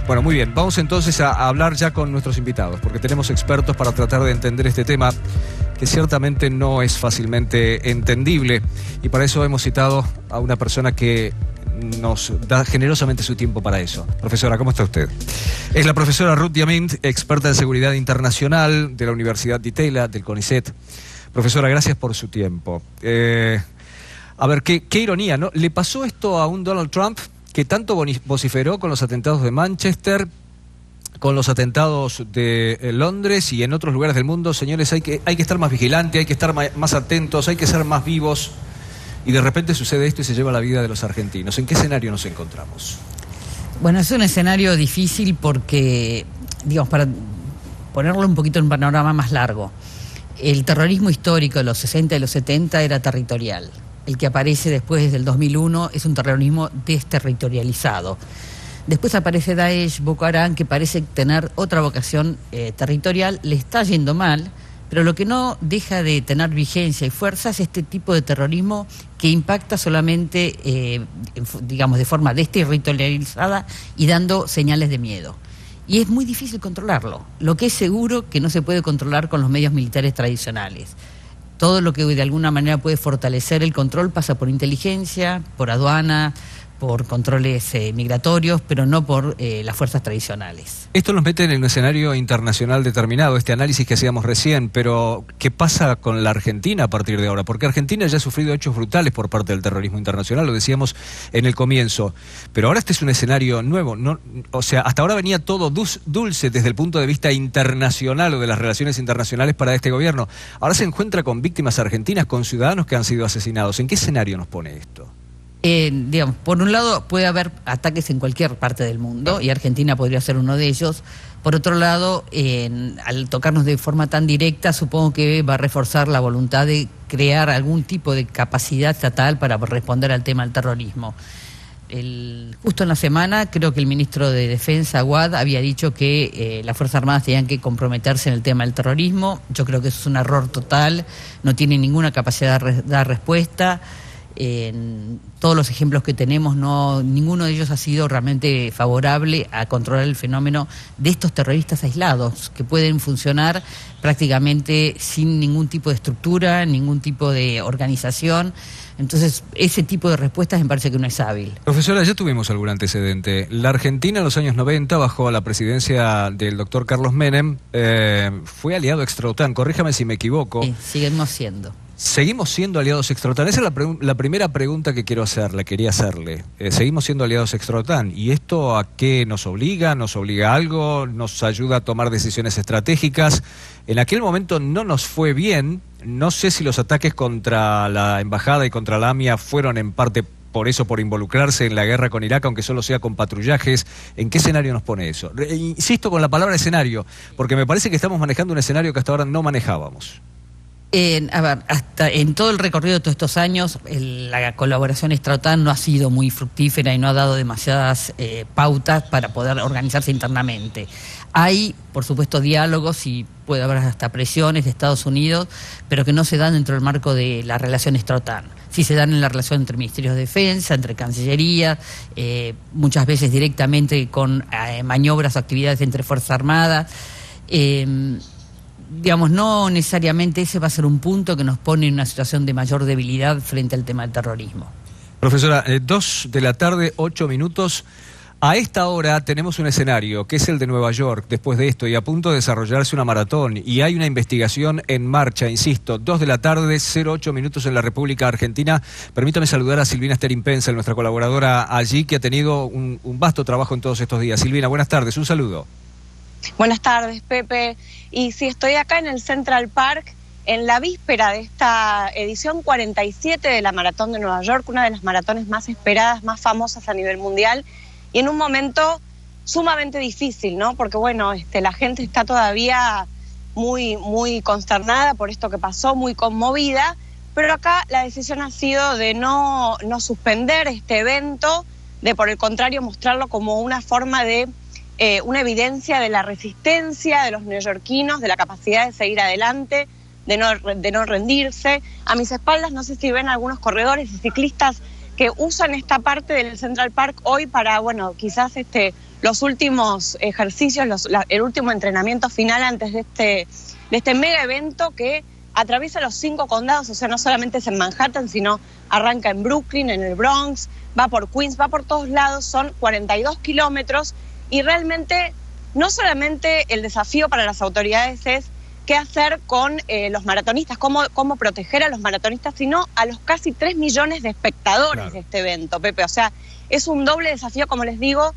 Bueno, muy bien, vamos entonces a hablar ya con nuestros invitados, porque tenemos expertos para tratar de entender este tema que ciertamente no es fácilmente entendible, y para eso hemos citado a una persona que nos da generosamente su tiempo para eso. Profesora, ¿cómo está usted? Es la profesora Ruth Diamint, experta en seguridad internacional de la Universidad Di Tella, del CONICET. Profesora, gracias por su tiempo. A ver, qué ironía, ¿no? ¿Le pasó esto a un Donald Trump que tanto vociferó con los atentados de Manchester, con los atentados de Londres y en otros lugares del mundo? Señores, hay que estar más vigilantes, hay que estar más atentos, hay que ser más vivos, y de repente sucede esto y se lleva la vida de los argentinos. ¿En qué escenario nos encontramos? Bueno, es un escenario difícil porque, digamos, para ponerlo un poquito en un panorama más largo, el terrorismo histórico de los 60 y los 70 era territorial. El que aparece después del 2001 es un terrorismo desterritorializado. Después aparece Daesh, Boko Haram, que parece tener otra vocación territorial. Le está yendo mal, pero lo que no deja de tener vigencia y fuerza es este tipo de terrorismo que impacta solamente, digamos, de forma desterritorializada y dando señales de miedo. Y es muy difícil controlarlo. Lo que es seguro que no se puede controlar con los medios militares tradicionales. Todo lo que de alguna manera puede fortalecer el control pasa por inteligencia, por aduana, por controles migratorios, pero no por las fuerzas tradicionales. Esto nos mete en un escenario internacional determinado, este análisis que hacíamos recién, pero ¿qué pasa con la Argentina a partir de ahora? Porque Argentina ya ha sufrido hechos brutales por parte del terrorismo internacional, lo decíamos en el comienzo, pero ahora este es un escenario nuevo, ¿no? O sea, hasta ahora venía todo dulce desde el punto de vista internacional o de las relaciones internacionales para este gobierno. Ahora se encuentra con víctimas argentinas, con ciudadanos que han sido asesinados. ¿En qué escenario nos pone esto? Digamos, por un lado puede haber ataques en cualquier parte del mundo y Argentina podría ser uno de ellos. Por otro lado, al tocarnos de forma tan directa, supongo que va a reforzar la voluntad de crear algún tipo de capacidad estatal para responder al tema del terrorismo. Justo en la semana, creo que el ministro de Defensa, Awad, había dicho que las Fuerzas Armadas tenían que comprometerse en el tema del terrorismo. Yo creo que eso es un error total, no tiene ninguna capacidad de dar respuesta. En todos los ejemplos que tenemos, ninguno de ellos ha sido realmente favorable a controlar el fenómeno de estos terroristas aislados, que pueden funcionar prácticamente sin ningún tipo de estructura, ningún tipo de organización. Entonces, ese tipo de respuestas me parece que no es hábil. Profesora, ya tuvimos algún antecedente. La Argentina en los años 90, bajo la presidencia del doctor Carlos Menem, fue aliado extra-OTAN. Corríjame si me equivoco. Sí, seguimos siendo. ¿Seguimos siendo aliados extra-OTAN? Esa es la primera pregunta que quería hacerle. ¿Seguimos siendo aliados extra-OTAN? ¿Y esto a qué nos obliga? ¿Nos obliga a algo? ¿Nos ayuda a tomar decisiones estratégicas? En aquel momento no nos fue bien. No sé si los ataques contra la embajada y contra la AMIA fueron en parte por eso, por involucrarse en la guerra con Irak, aunque solo sea con patrullajes. ¿En qué escenario nos pone eso? Insisto con la palabra escenario, porque me parece que estamos manejando un escenario que hasta ahora no manejábamos. A ver, hasta en todo el recorrido de todos estos años, la colaboración extra-OTAN no ha sido muy fructífera y no ha dado demasiadas pautas para poder organizarse internamente. Hay, por supuesto, diálogos y puede haber hasta presiones de Estados Unidos, pero que no se dan dentro del marco de la relación extra-OTAN. Sí se dan en la relación entre Ministerios de Defensa, entre Cancillerías, muchas veces directamente con maniobras o actividades entre Fuerzas Armadas. Digamos, no necesariamente ese va a ser un punto que nos pone en una situación de mayor debilidad frente al tema del terrorismo. Profesora, 2 de la tarde, 8 minutos. A esta hora tenemos un escenario, que es el de Nueva York, después de esto, y a punto de desarrollarse una maratón, y hay una investigación en marcha, insisto, 2 de la tarde, 08 minutos en la República Argentina. Permítame saludar a Silvina Sterin-Pencel, nuestra colaboradora allí, que ha tenido un vasto trabajo en todos estos días. Silvina, buenas tardes, un saludo. Buenas tardes, Pepe. Y sí, estoy acá en el Central Park, en la víspera de esta edición 47 de la Maratón de Nueva York, una de las maratones más esperadas, más famosas a nivel mundial, y en un momento sumamente difícil, ¿no? Porque, bueno, la gente está todavía muy consternada por esto que pasó, muy conmovida, pero acá la decisión ha sido de no suspender este evento, de por el contrario mostrarlo como una forma de una evidencia de la resistencia de los neoyorquinos, de la capacidad de seguir adelante, de no rendirse. A mis espaldas, no sé si ven algunos corredores y ciclistas que usan esta parte del Central Park hoy para, bueno, quizás los últimos ejercicios, el último entrenamiento final antes de este mega evento que atraviesa los 5 condados, o sea, no solamente es en Manhattan, sino arranca en Brooklyn, en el Bronx, va por Queens, va por todos lados, son 42 kilómetros y realmente no solamente el desafío para las autoridades es qué hacer con los maratonistas, cómo proteger a los maratonistas, sino a los casi 3 millones de espectadores de este evento, Pepe. O sea, es un doble desafío, como les digo,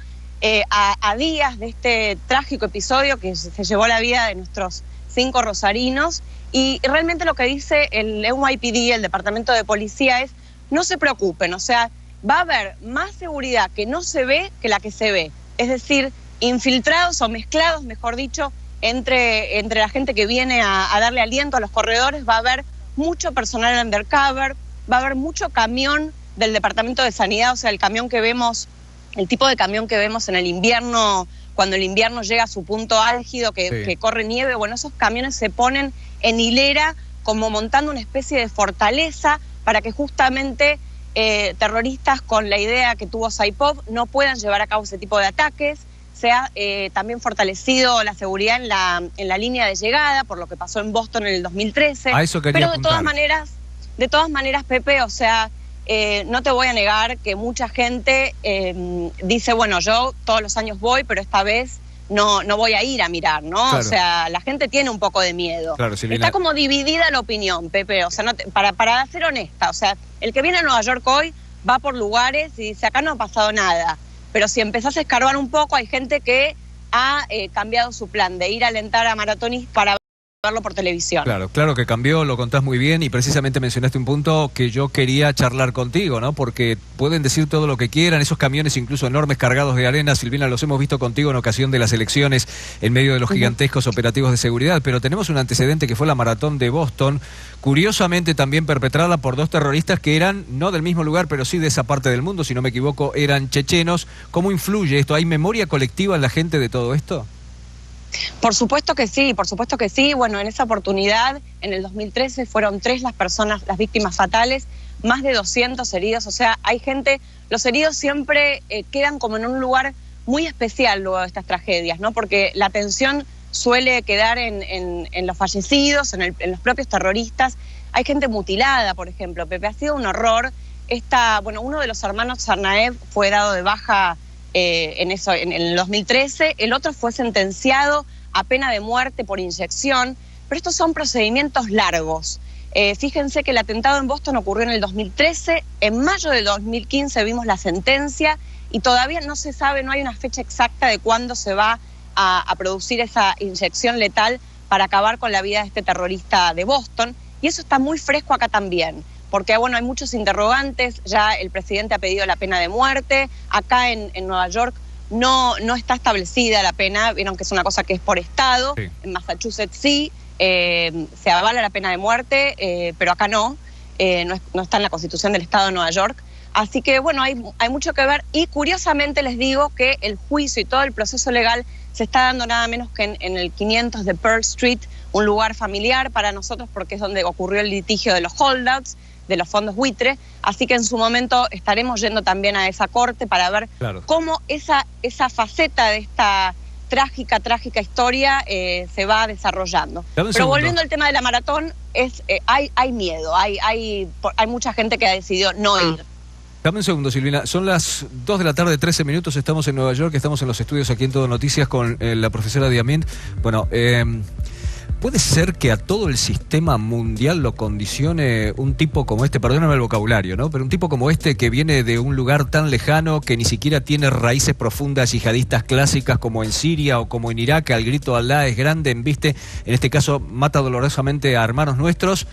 a días de este trágico episodio que se llevó la vida de nuestros 5 rosarinos. Y realmente lo que dice el NYPD, el Departamento de Policía, es no se preocupen, o sea, va a haber más seguridad que no se ve que la que se ve. Es decir, infiltrados o mezclados, mejor dicho, entre la gente que viene a darle aliento a los corredores, va a haber mucho personal undercover, va a haber mucho camión del Departamento de Sanidad, o sea, el camión que vemos, el tipo de camión que vemos en el invierno, cuando el invierno llega a su punto álgido, que corre nieve, bueno, esos camiones se ponen en hilera como montando una especie de fortaleza para que justamente terroristas con la idea que tuvo Saipov no puedan llevar a cabo ese tipo de ataques. Se ha también fortalecido la seguridad en la línea de llegada, por lo que pasó en Boston en el 2013. A eso quería apuntar. De todas maneras, Pepe, o sea, no te voy a negar que mucha gente dice, bueno, yo todos los años voy, pero esta vez no voy a ir a mirar, ¿no? Claro. O sea, la gente tiene un poco de miedo. Claro, está como dividida la opinión, Pepe, o sea, para ser honesta, o sea, el que viene a Nueva York hoy va por lugares y dice, acá no ha pasado nada. Pero si empezás a escarbar un poco, hay gente que ha cambiado su plan de ir a alentar a maratonistas para verlo por televisión. Claro que cambió, lo contás muy bien y precisamente mencionaste un punto que yo quería charlar contigo, ¿no? Porque pueden decir todo lo que quieran, esos camiones incluso enormes cargados de arena, Silvina, los hemos visto contigo en ocasión de las elecciones en medio de los gigantescos operativos de seguridad, pero tenemos un antecedente que fue la maratón de Boston, curiosamente también perpetrada por 2 terroristas que eran, no del mismo lugar, pero sí de esa parte del mundo, si no me equivoco, eran chechenos. ¿Cómo influye esto? ¿Hay memoria colectiva en la gente de todo esto? Por supuesto que sí, por supuesto que sí. Bueno, en esa oportunidad, en el 2013, fueron 3 las víctimas fatales, más de 200 heridos. O sea, hay gente, los heridos siempre quedan como en un lugar muy especial luego de estas tragedias, ¿no? Porque la atención suele quedar en los fallecidos, en los propios terroristas. Hay gente mutilada, por ejemplo, Pepe, ha sido un horror. Uno de los hermanos Tsarnaev fue dado de baja en el 2013, el otro fue sentenciado a pena de muerte por inyección, pero estos son procedimientos largos. Fíjense que el atentado en Boston ocurrió en el 2013, en mayo del 2015 vimos la sentencia y todavía no se sabe, no hay una fecha exacta de cuándo se va a producir esa inyección letal para acabar con la vida de este terrorista de Boston, y eso está muy fresco acá también. Porque, bueno, hay muchos interrogantes, ya el presidente ha pedido la pena de muerte, acá en Nueva York no está establecida la pena, vieron que es una cosa que es por estado, sí. En Massachusetts sí, se avala la pena de muerte, pero acá no está en la Constitución del Estado de Nueva York. Así que, bueno, hay mucho que ver y curiosamente les digo que el juicio y todo el proceso legal se está dando nada menos que en el 500 de Pearl Street, un lugar familiar para nosotros porque es donde ocurrió el litigio de los holdouts, de los fondos buitre, así que en su momento estaremos yendo también a esa corte para ver cómo esa faceta de esta trágica historia se va desarrollando. Pero volviendo al tema de la maratón, hay miedo, hay mucha gente que ha decidido no ir. Dame un segundo, Silvina. Son las 2 de la tarde, 13 minutos, estamos en Nueva York, estamos en los estudios aquí en Todo Noticias con la profesora Diamint. Bueno, ¿puede ser que a todo el sistema mundial lo condicione un tipo como este? Perdóname el vocabulario, ¿no? Pero un tipo como este que viene de un lugar tan lejano, que ni siquiera tiene raíces profundas yihadistas clásicas como en Siria o como en Irak, al grito de Alá es grande, en este caso mata dolorosamente a hermanos nuestros.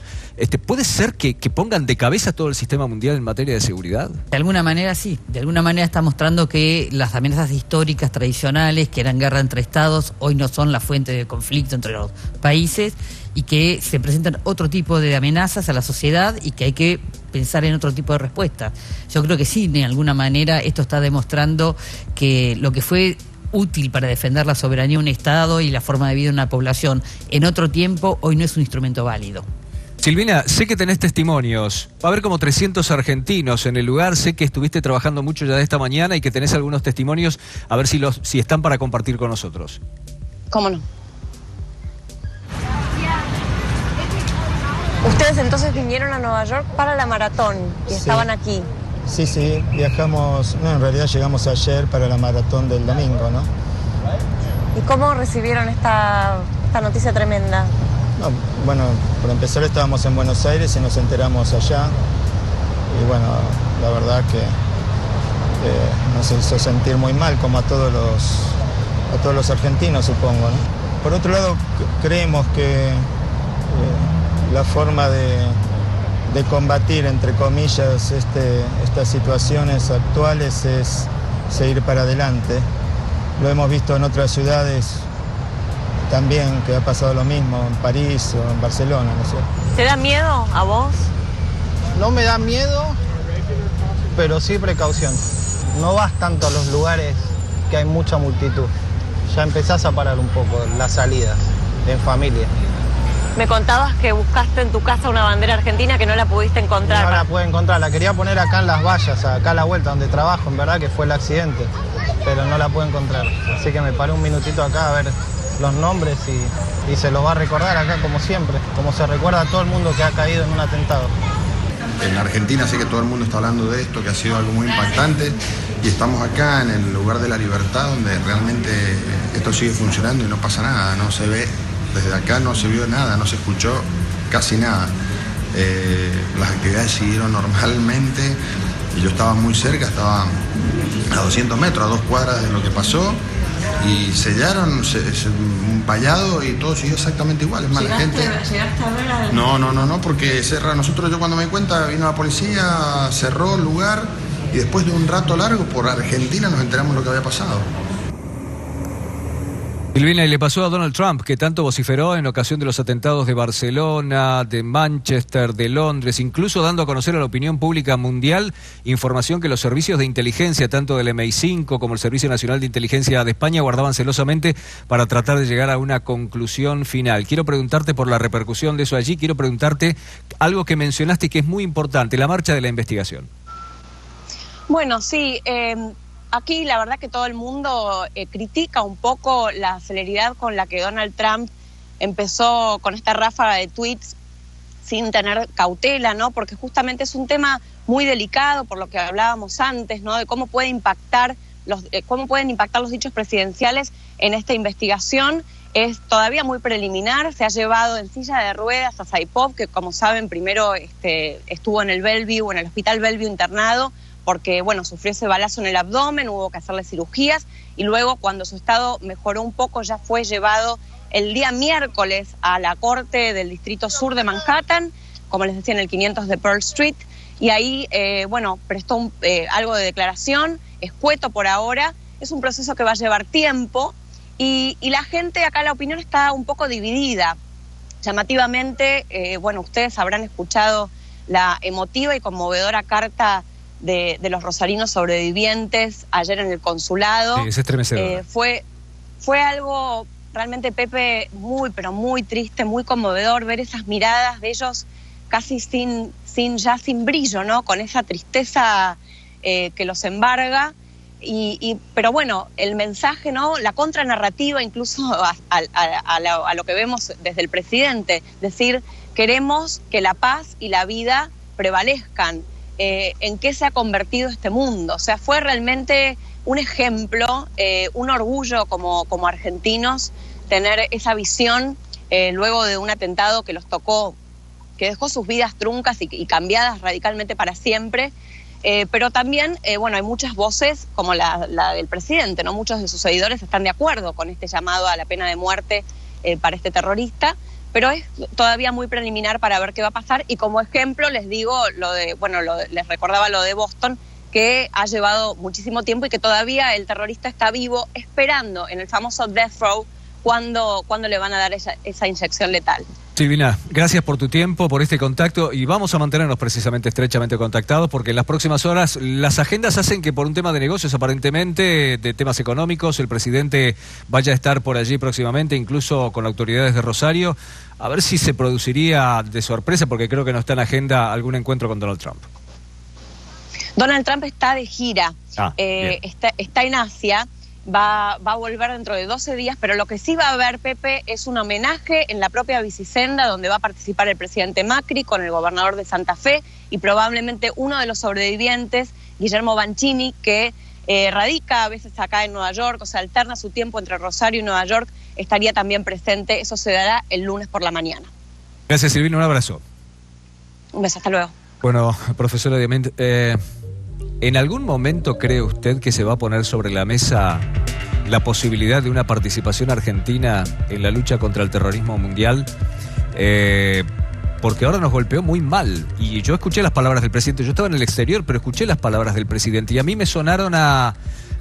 ¿Puede ser que pongan de cabeza todo el sistema mundial en materia de seguridad? De alguna manera sí, de alguna manera está mostrando que las amenazas históricas tradicionales, que eran guerra entre estados, hoy no son la fuente de conflicto entre los países y que se presentan otro tipo de amenazas a la sociedad y que hay que pensar en otro tipo de respuesta. Yo creo que sí, de alguna manera esto está demostrando que lo que fue útil para defender la soberanía de un estado y la forma de vida de una población en otro tiempo, hoy no es un instrumento válido. Silvina, sé que tenés testimonios. Va a haber como 300 argentinos en el lugar. Sé que estuviste trabajando mucho ya de esta mañana y que tenés algunos testimonios. A ver si están para compartir con nosotros. ¿Cómo no? Ustedes entonces vinieron a Nueva York para la maratón y estaban aquí. Sí, viajamos, en realidad llegamos ayer para la maratón del domingo, ¿no? ¿Y cómo recibieron esta noticia tremenda? No, bueno, por empezar estábamos en Buenos Aires y nos enteramos allá. Y bueno, la verdad que nos hizo sentir muy mal, como a todos los argentinos, supongo, ¿no? Por otro lado, creemos que la forma de combatir, entre comillas, estas situaciones actuales es seguir para adelante. Lo hemos visto en otras ciudades también, que ha pasado lo mismo, en París o en Barcelona, no sé. ¿Te da miedo a vos? No me da miedo, pero sí precaución. No vas tanto a los lugares que hay mucha multitud. Ya empezás a parar un poco las salidas en familia. Me contabas que buscaste en tu casa una bandera argentina que no la pudiste encontrar. No la pude encontrar, la quería poner acá en las vallas, acá a la vuelta donde trabajo, en verdad que fue el accidente, pero no la pude encontrar. Así que me paré un minutito acá a ver los nombres y se los va a recordar acá como siempre, como se recuerda a todo el mundo que ha caído en un atentado. En Argentina sé que todo el mundo está hablando de esto, que ha sido algo muy impactante, y estamos acá en el lugar de la libertad donde realmente esto sigue funcionando y no pasa nada, no se ve. Desde acá no se vio nada, no se escuchó casi nada. Las actividades siguieron normalmente y yo estaba muy cerca, estaba a 200 metros, a 2 cuadras de lo que pasó, y sellaron un vallado y todo siguió exactamente igual. Es más, la gente... ¿Llegaste a ver? No, porque yo cuando me di cuenta vino la policía, cerró el lugar y después de un rato largo por Argentina nos enteramos de lo que había pasado. Silvina, y le pasó a Donald Trump, que tanto vociferó en ocasión de los atentados de Barcelona, de Manchester, de Londres, incluso dando a conocer a la opinión pública mundial información que los servicios de inteligencia, tanto del MI5 como el Servicio Nacional de Inteligencia de España, guardaban celosamente para tratar de llegar a una conclusión final. Quiero preguntarte por la repercusión de eso allí, quiero preguntarte algo que mencionaste y que es muy importante, la marcha de la investigación. Bueno, sí, aquí la verdad que todo el mundo critica un poco la celeridad con la que Donald Trump empezó con esta ráfaga de tweets sin tener cautela, ¿no? Porque justamente es un tema muy delicado, por lo que hablábamos antes, ¿no? De cómo pueden impactar los dichos presidenciales en esta investigación. Es todavía muy preliminar, se ha llevado en silla de ruedas a Saipov, que como saben primero estuvo en el Hospital Bellevue internado, porque sufrió ese balazo en el abdomen, hubo que hacerle cirugías, y luego cuando su estado mejoró un poco ya fue llevado el día miércoles a la corte del Distrito Sur de Manhattan, como les decía, en el 500 de Pearl Street, y ahí prestó algo de declaración, escueto por ahora. Es un proceso que va a llevar tiempo, y la gente acá, la opinión está un poco dividida. Llamativamente, ustedes habrán escuchado la emotiva y conmovedora carta de los rosarinos sobrevivientes ayer en el consulado. Sí, es estremecedor. Fue algo realmente, Pepe, muy, pero muy triste, muy conmovedor ver esas miradas de ellos casi sin brillo, ¿no? Con esa tristeza que los embarga. Pero el mensaje, ¿no? La contranarrativa incluso a lo que vemos desde el presidente, decir, queremos que la paz y la vida prevalezcan. En qué se ha convertido este mundo. O sea, fue realmente un ejemplo, un orgullo como argentinos tener esa visión luego de un atentado que los tocó, que dejó sus vidas truncas y cambiadas radicalmente para siempre. Pero también, hay muchas voces, como la del presidente, ¿no? Muchos de sus seguidores están de acuerdo con este llamado a la pena de muerte para este terrorista, pero es todavía muy preliminar para ver qué va a pasar. Y como ejemplo les digo les recordaba lo de Boston, que ha llevado muchísimo tiempo y que todavía el terrorista está vivo, esperando en el famoso death row cuando le van a dar esa inyección letal. Silvina, gracias por tu tiempo, por este contacto y vamos a mantenernos precisamente estrechamente contactados porque en las próximas horas las agendas hacen que por un tema de negocios aparentemente, de temas económicos, el presidente vaya a estar por allí próximamente, incluso con autoridades de Rosario, a ver si se produciría de sorpresa porque creo que no está en agenda algún encuentro con Donald Trump. Donald Trump está de gira, bien. está en Asia. Va a volver dentro de 12 días, pero lo que sí va a haber, Pepe, es un homenaje en la propia Bicisenda, donde va a participar el presidente Macri con el gobernador de Santa Fe y probablemente uno de los sobrevivientes, Guillermo Banchini, que radica a veces acá en Nueva York, o sea, alterna su tiempo entre Rosario y Nueva York, estaría también presente. Eso se dará el lunes por la mañana. Gracias, Silvina, un abrazo. Un beso, hasta luego. Bueno, profesora Diamant, ¿en algún momento cree usted que se va a poner sobre la mesa la posibilidad de una participación argentina en la lucha contra el terrorismo mundial? Porque ahora nos golpeó muy mal. Y yo escuché las palabras del presidente. Yo estaba en el exterior, pero escuché las palabras del presidente. Y a mí me sonaron a...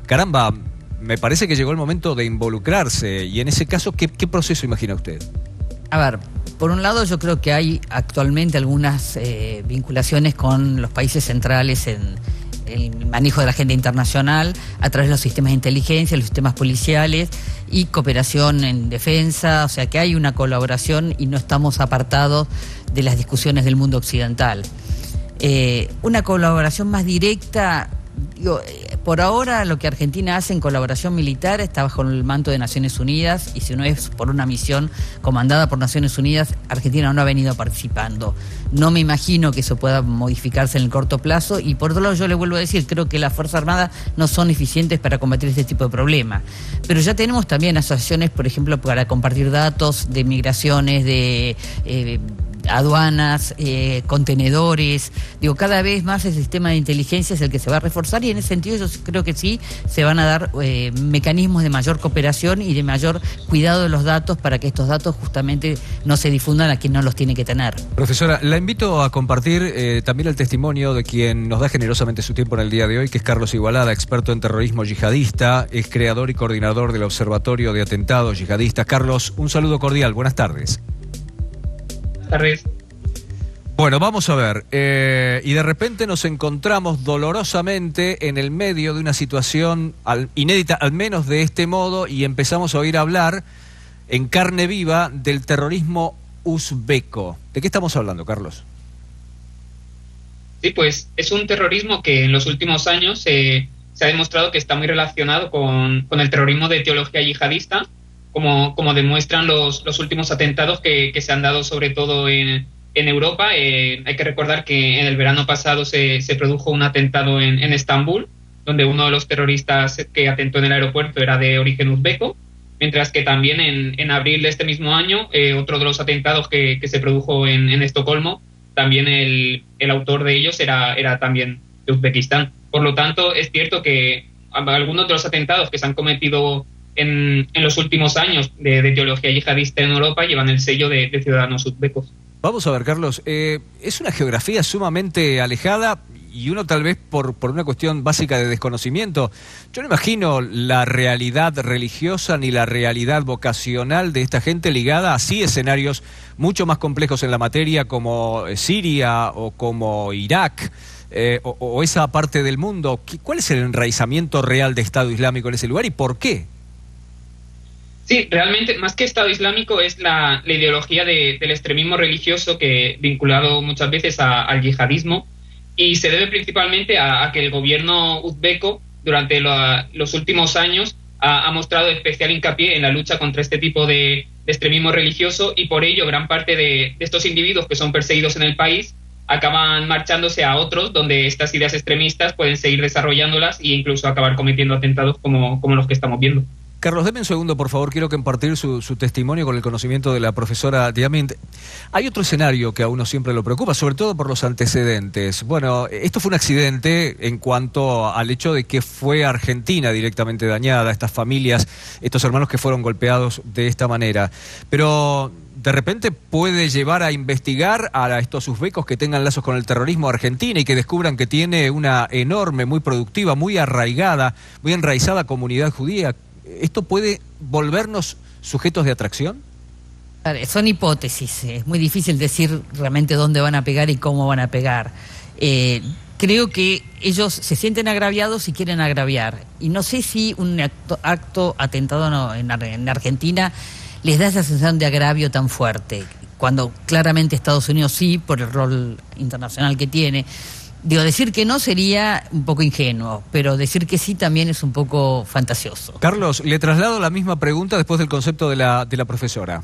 Caramba, me parece que llegó el momento de involucrarse. Y en ese caso, ¿qué proceso imagina usted? A ver, por un lado yo creo que hay actualmente algunas vinculaciones con los países centrales en el manejo de la agenda internacional a través de los sistemas de inteligencia, los sistemas policiales y cooperación en defensa, o sea que hay una colaboración y no estamos apartados de las discusiones del mundo occidental. Una colaboración más directa, digo, por ahora lo que Argentina hace en colaboración militar está bajo el manto de Naciones Unidas y si no es por una misión comandada por Naciones Unidas, Argentina no ha venido participando. No me imagino que eso pueda modificarse en el corto plazo y por otro lado yo le vuelvo a decir, creo que las Fuerzas Armadas no son eficientes para combatir este tipo de problemas. Pero ya tenemos también asociaciones, por ejemplo, para compartir datos de migraciones, de aduanas, contenedores, digo, cada vez más el sistema de inteligencia es el que se va a reforzar y en ese sentido yo creo que sí se van a dar mecanismos de mayor cooperación y de mayor cuidado de los datos para que estos datos justamente no se difundan a quien no los tiene que tener. Profesora, la invito a compartir también el testimonio de quien nos da generosamente su tiempo en el día de hoy, que es Carlos Igualada, experto en terrorismo yihadista, es creador y coordinador del Observatorio de Atentados Yihadistas. Carlos, un saludo cordial, buenas tardes. Bueno, vamos a ver, y de repente nos encontramos dolorosamente en el medio de una situación inédita, al menos de este modo, y empezamos a oír hablar en carne viva del terrorismo uzbeco. ¿De qué estamos hablando, Carlos? Sí, pues es un terrorismo que en los últimos años se ha demostrado que está muy relacionado con el terrorismo de teología yihadista, como demuestran los últimos atentados que se han dado sobre todo en Europa. Hay que recordar que en el verano pasado se produjo un atentado en Estambul, donde uno de los terroristas que atentó en el aeropuerto era de origen uzbeco, mientras que también en abril de este mismo año, otro de los atentados que se produjo en Estocolmo, también el autor de ellos era también de Uzbekistán. Por lo tanto, es cierto que algunos de los atentados que se han cometido en los últimos años de teología yihadista en Europa llevan el sello de ciudadanos uzbecos. Vamos a ver, Carlos, es una geografía sumamente alejada y uno tal vez por una cuestión básica de desconocimiento. Yo no imagino la realidad religiosa ni la realidad vocacional de esta gente ligada a sí escenarios mucho más complejos en la materia como Siria o como Irak. O esa parte del mundo. ¿Cuál es el enraizamiento real de Estado Islámico en ese lugar y por qué? Sí, realmente, más que Estado Islámico, es la ideología del extremismo religioso que vinculado muchas veces al yihadismo, y se debe principalmente a que el gobierno uzbeco durante los últimos años ha mostrado especial hincapié en la lucha contra este tipo de extremismo religioso, y por ello gran parte de estos individuos que son perseguidos en el país acaban marchándose a otros donde estas ideas extremistas pueden seguir desarrollándolas e incluso acabar cometiendo atentados como los que estamos viendo. Carlos, deme un segundo, por favor. Quiero compartir su testimonio con el conocimiento de la profesora Diamant. Hay otro escenario que a uno siempre lo preocupa, sobre todo por los antecedentes. Bueno, esto fue un accidente en cuanto al hecho de que fue Argentina directamente dañada, estas familias, estos hermanos que fueron golpeados de esta manera. Pero de repente puede llevar a investigar a estos uzbecos que tengan lazos con el terrorismo a Argentina y que descubran que tiene una enorme, muy productiva, muy arraigada, muy enraizada comunidad judía. ¿Esto puede volvernos sujetos de atracción? Son hipótesis, es muy difícil decir realmente dónde van a pegar y cómo van a pegar. Creo que ellos se sienten agraviados y quieren agraviar. Y no sé si un acto atentado en Argentina les da esa sensación de agravio tan fuerte, cuando claramente Estados Unidos sí, por el rol internacional que tiene. Digo, decir que no sería un poco ingenuo, pero decir que sí también es un poco fantasioso. Carlos, le traslado la misma pregunta después del concepto de la profesora.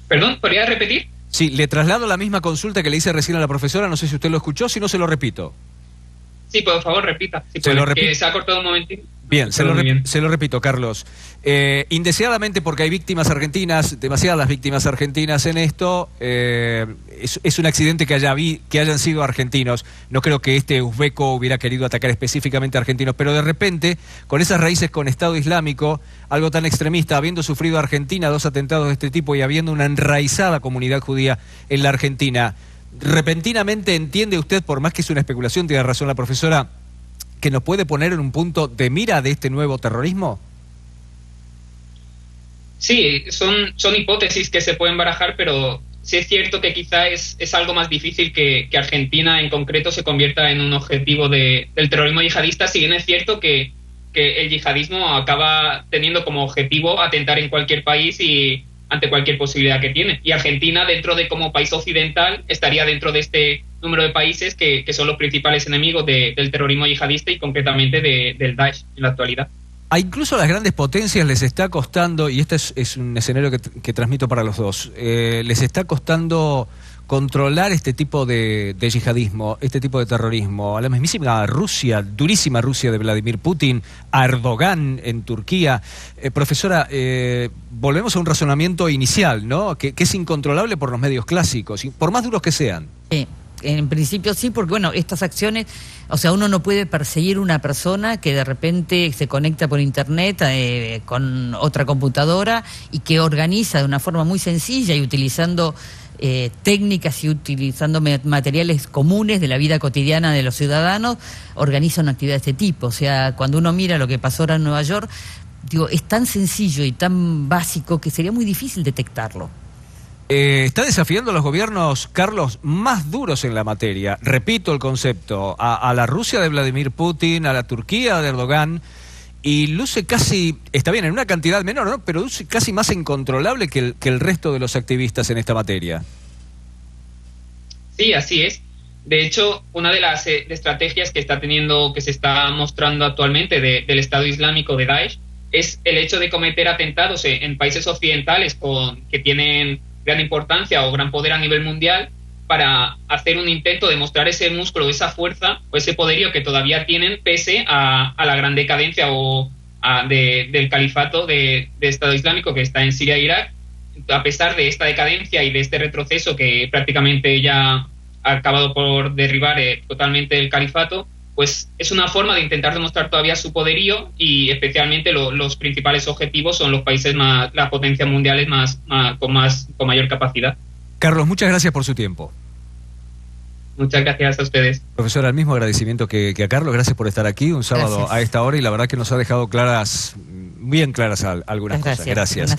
Perdón, ¿podría repetir? Sí, le traslado la misma consulta que le hice recién a la profesora, no sé si usted lo escuchó, si no se lo repito. Sí, por favor, repita. Sí, se lo repito. Que se ha cortado un momentito. Bien, se lo repito, Carlos. Indeseadamente, porque hay víctimas argentinas, demasiadas víctimas argentinas en esto, es un accidente que hayan sido argentinos. No creo que este uzbeco hubiera querido atacar específicamente a argentinos, pero de repente, con esas raíces con Estado Islámico, algo tan extremista, habiendo sufrido Argentina 2 atentados de este tipo y habiendo una enraizada comunidad judía en la Argentina, repentinamente entiende usted, por más que es una especulación, tiene razón la profesora, que nos puede poner en un punto de mira de este nuevo terrorismo? Sí, son hipótesis que se pueden barajar, pero sí es cierto que quizá es algo más difícil que Argentina en concreto se convierta en un objetivo del terrorismo yihadista, si bien es cierto que el yihadismo acaba teniendo como objetivo atentar en cualquier país y ante cualquier posibilidad que tiene. Y Argentina, dentro de como país occidental, estaría dentro de este número de países que son los principales enemigos del terrorismo yihadista y concretamente del Daesh en la actualidad. A incluso a las grandes potencias les está costando, y este es un escenario que transmito para los dos, les está costando controlar este tipo de yihadismo, este tipo de terrorismo. A la mismísima Rusia, durísima Rusia de Vladimir Putin, a Erdogan en Turquía. Profesora, volvemos a un razonamiento inicial, ¿no? Que es incontrolable por los medios clásicos, por más duros que sean. Sí. En principio sí, porque bueno, estas acciones, o sea, uno no puede perseguir una persona que de repente se conecta por internet con otra computadora y que organiza de una forma muy sencilla y utilizando técnicas y utilizando materiales comunes de la vida cotidiana de los ciudadanos, organiza una actividad de este tipo. O sea, cuando uno mira lo que pasó ahora en Nueva York, digo, es tan sencillo y tan básico que sería muy difícil detectarlo. Está desafiando a los gobiernos, Carlos, más duros en la materia. Repito el concepto, a la Rusia de Vladimir Putin, a la Turquía de Erdogan, y luce casi, está bien, en una cantidad menor, ¿no? Pero luce casi más incontrolable que el resto de los activistas en esta materia. Sí, así es. De hecho, una de las estrategias que se está mostrando actualmente del Estado Islámico de Daesh es el hecho de cometer atentados en países occidentales que tienen gran importancia o gran poder a nivel mundial, para hacer un intento de mostrar ese músculo, esa fuerza o ese poderío que todavía tienen pese a la gran decadencia del califato de Estado Islámico que está en Siria e Irak. A pesar de esta decadencia y de este retroceso que prácticamente ya ha acabado por derribar totalmente el califato, pues es una forma de intentar demostrar todavía su poderío, y especialmente los principales objetivos son los países las potencias mundiales con mayor capacidad. Carlos, muchas gracias por su tiempo. Muchas gracias a ustedes. Profesora, el mismo agradecimiento que a Carlos, gracias por estar aquí un sábado a esta hora, y la verdad que nos ha dejado bien claras algunas cosas. Gracias.